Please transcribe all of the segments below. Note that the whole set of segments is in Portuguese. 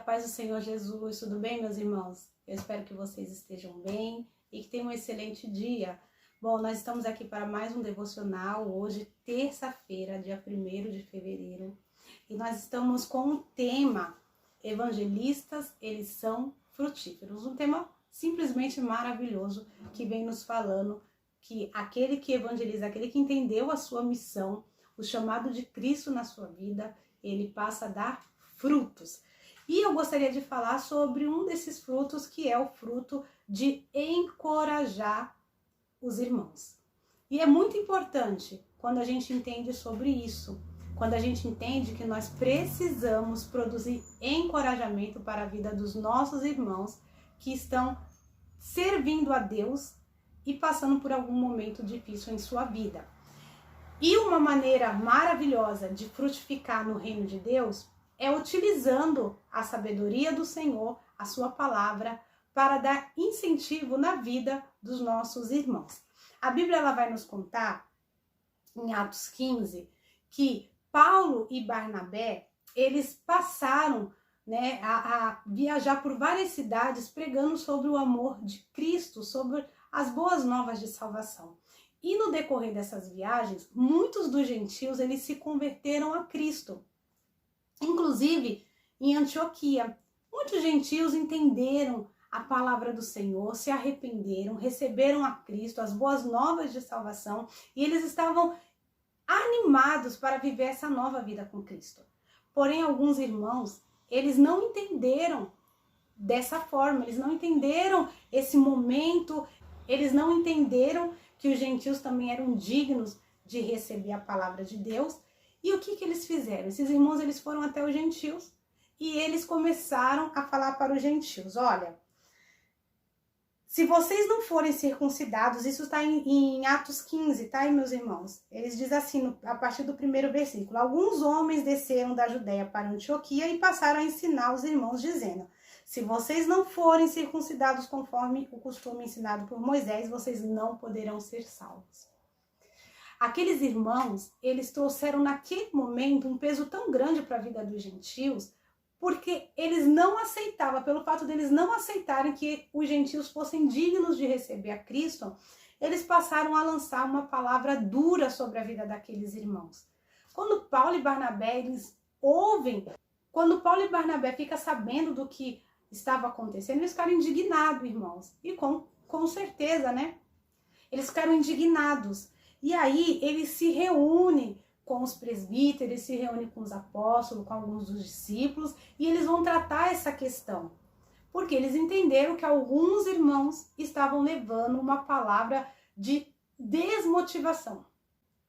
paz do Senhor Jesus, tudo bem, meus irmãos? Eu espero que vocês estejam bem e que tenham um excelente dia. Bom, nós estamos aqui para mais um devocional, hoje, terça-feira, dia 1º de fevereiro, e nós estamos com o tema Evangelistas, eles são frutíferos, um tema simplesmente maravilhoso, que vem nos falando que aquele que evangeliza, aquele que entendeu a sua missão, o chamado de Cristo na sua vida, ele passa a dar frutos. E eu gostaria de falar sobre um desses frutos, que é o fruto de encorajar os irmãos. E é muito importante quando a gente entende sobre isso, quando a gente entende que nós precisamos produzir encorajamento para a vida dos nossos irmãos que estão servindo a Deus e passando por algum momento difícil em sua vida. E uma maneira maravilhosa de frutificar no reino de Deus é utilizando a sabedoria do Senhor, a sua palavra, para dar incentivo na vida dos nossos irmãos. A Bíblia ela vai nos contar, em Atos 15, que Paulo e Barnabé, eles passaram a viajar por várias cidades pregando sobre o amor de Cristo, sobre as boas novas de salvação. E no decorrer dessas viagens, muitos dos gentios eles se converteram a Cristo. Inclusive, em Antioquia, muitos gentios entenderam a palavra do Senhor, se arrependeram, receberam a Cristo, as boas novas de salvação, e eles estavam animados para viver essa nova vida com Cristo. Porém, alguns irmãos, eles não entenderam dessa forma, eles não entenderam esse momento, eles não entenderam que os gentios também eram dignos de receber a palavra de Deus. E o que eles fizeram? Esses irmãos eles foram até os gentios e eles começaram a falar para os gentios: olha, se vocês não forem circuncidados, isso está em Atos 15, tá aí, meus irmãos? Eles dizem assim, a partir do 1º versículo: alguns homens desceram da Judéia para Antioquia e passaram a ensinar os irmãos, dizendo: se vocês não forem circuncidados conforme o costume ensinado por Moisés, vocês não poderão ser salvos. Aqueles irmãos, eles trouxeram naquele momento um peso tão grande para a vida dos gentios, porque eles não aceitavam, pelo fato deles não aceitarem que os gentios fossem dignos de receber a Cristo, eles passaram a lançar uma palavra dura sobre a vida daqueles irmãos. Quando Paulo e Barnabé, eles ouvem, quando Paulo e Barnabé ficam sabendo do que estava acontecendo, eles ficaram indignados, irmãos. E com certeza, né? Eles ficaram indignados. E aí, eles se reúnem com os presbíteros, se reúnem com os apóstolos, com alguns dos discípulos, e eles vão tratar essa questão. Porque eles entenderam que alguns irmãos estavam levando uma palavra de desmotivação.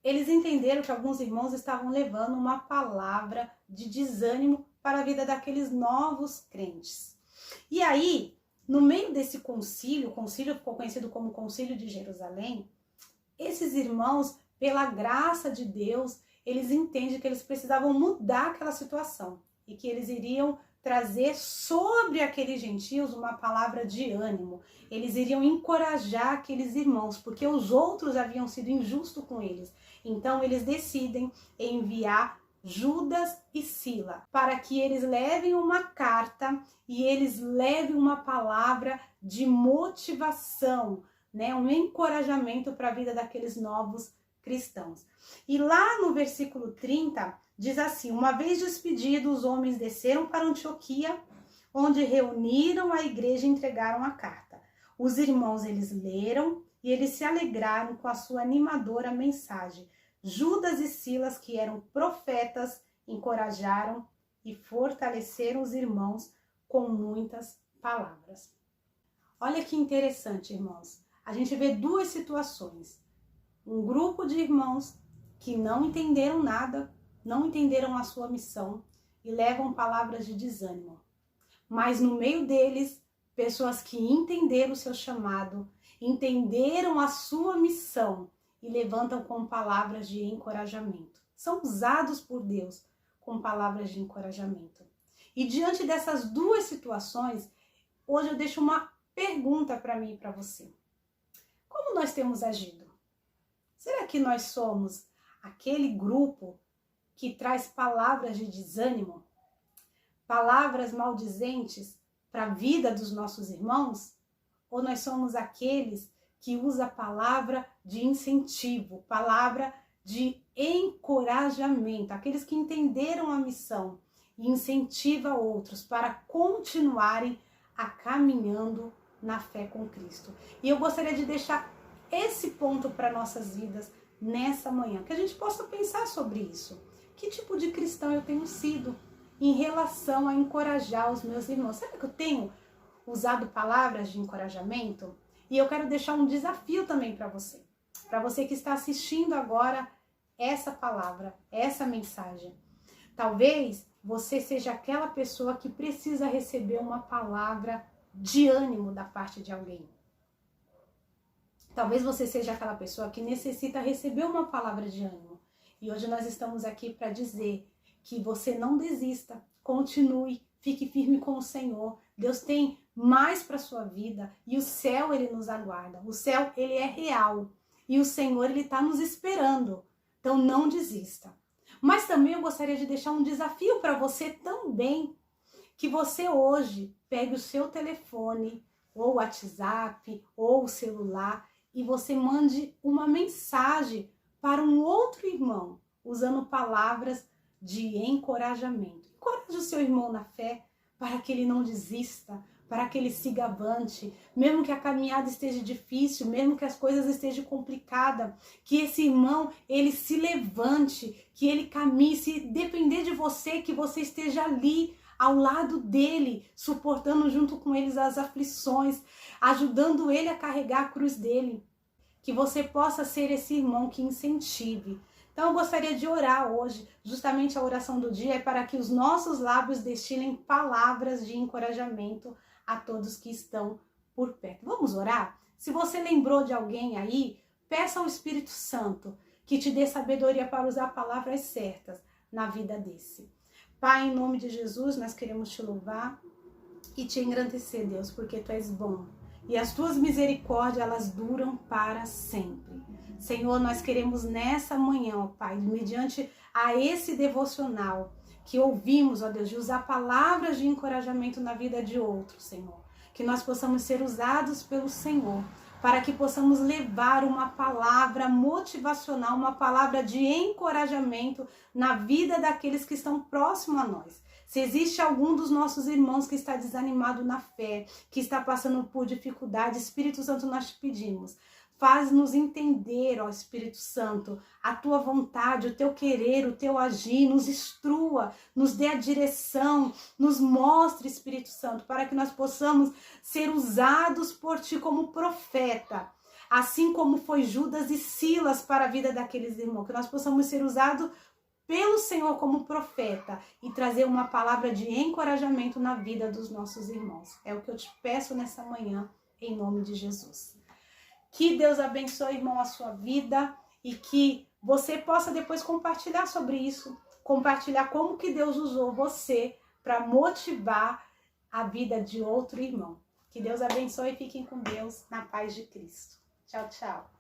Eles entenderam que alguns irmãos estavam levando uma palavra de desânimo para a vida daqueles novos crentes. E aí, no meio desse concílio, o concílio ficou conhecido como Concílio de Jerusalém, esses irmãos, pela graça de Deus, eles entendem que eles precisavam mudar aquela situação e que eles iriam trazer sobre aqueles gentios uma palavra de ânimo. Eles iriam encorajar aqueles irmãos, porque os outros haviam sido injustos com eles. Então, eles decidem enviar Judas e Sila, para que eles levem uma carta e eles levem uma palavra de motivação, um encorajamento para a vida daqueles novos cristãos. E lá no versículo 30, diz assim: uma vez despedidos, os homens desceram para Antioquia, onde reuniram a igreja e entregaram a carta. Os irmãos, eles leram e eles se alegraram com a sua animadora mensagem. Judas e Silas, que eram profetas, encorajaram e fortaleceram os irmãos com muitas palavras. Olha que interessante, irmãos. A gente vê duas situações. Um grupo de irmãos que não entenderam nada, não entenderam a sua missão e levam palavras de desânimo. Mas no meio deles, pessoas que entenderam o seu chamado, entenderam a sua missão e levantam com palavras de encorajamento. São usados por Deus com palavras de encorajamento. E diante dessas duas situações, hoje eu deixo uma pergunta para mim e para você. Como nós temos agido? Será que nós somos aquele grupo que traz palavras de desânimo? palavras maldizentes para a vida dos nossos irmãos? Ou nós somos aqueles que usam a palavra de incentivo, palavra de encorajamento, aqueles que entenderam a missão e incentiva outros para continuarem caminhando na fé com Cristo. E eu gostaria de deixar esse ponto para nossas vidas nessa manhã, que a gente possa pensar sobre isso. Que tipo de cristão eu tenho sido em relação a encorajar os meus irmãos? Será que eu tenho usado palavras de encorajamento? E eu quero deixar um desafio também para você que está assistindo agora essa palavra, essa mensagem. Talvez você seja aquela pessoa que precisa receber uma palavra de ânimo da parte de alguém. Talvez você seja aquela pessoa que necessita receber uma palavra de ânimo. E hoje nós estamos aqui para dizer que você não desista, continue, fique firme com o Senhor. Deus tem mais para sua vida e o céu ele nos aguarda. O céu ele é real e o Senhor ele está nos esperando. Então não desista. Mas também eu gostaria de deixar um desafio para você também, que você hoje pegue o seu telefone, ou o WhatsApp, ou o celular, e você mande uma mensagem para um outro irmão, usando palavras de encorajamento. Encoraje o seu irmão na fé, para que ele não desista, para que ele siga avante, mesmo que a caminhada esteja difícil, mesmo que as coisas estejam complicadas, que esse irmão, ele se levante, que ele caminhe, se depender de você, que você esteja ali, ao lado dele, suportando junto com eles as aflições, ajudando ele a carregar a cruz dele, que você possa ser esse irmão que incentive. Então eu gostaria de orar hoje, justamente a oração do dia é para que os nossos lábios destinem palavras de encorajamento a todos que estão por perto. Vamos orar? Se você lembrou de alguém aí, peça ao Espírito Santo que te dê sabedoria para usar palavras certas na vida desse. Pai, em nome de Jesus, nós queremos te louvar e te engrandecer, Deus, porque tu és bom. E as tuas misericórdias, elas duram para sempre. Senhor, nós queremos nessa manhã, ó Pai, mediante a esse devocional que ouvimos, ó Deus, de usar palavras de encorajamento na vida de outros, Senhor. Que nós possamos ser usados pelo Senhor, para que possamos levar uma palavra motivacional, uma palavra de encorajamento na vida daqueles que estão próximos a nós. Se existe algum dos nossos irmãos que está desanimado na fé, que está passando por dificuldade, Espírito Santo, nós te pedimos. Faz-nos entender, ó Espírito Santo, a tua vontade, o teu querer, o teu agir, nos instrua, nos dê a direção, nos mostre, Espírito Santo, para que nós possamos ser usados por ti como profeta, assim como foi Judas e Silas para a vida daqueles irmãos, que nós possamos ser usados pelo Senhor como profeta e trazer uma palavra de encorajamento na vida dos nossos irmãos. É o que eu te peço nessa manhã, em nome de Jesus. Que Deus abençoe, irmão, a sua vida e que você possa depois compartilhar sobre isso, compartilhar como que Deus usou você para motivar a vida de outro irmão. Que Deus abençoe e fiquem com Deus na paz de Cristo. Tchau, tchau.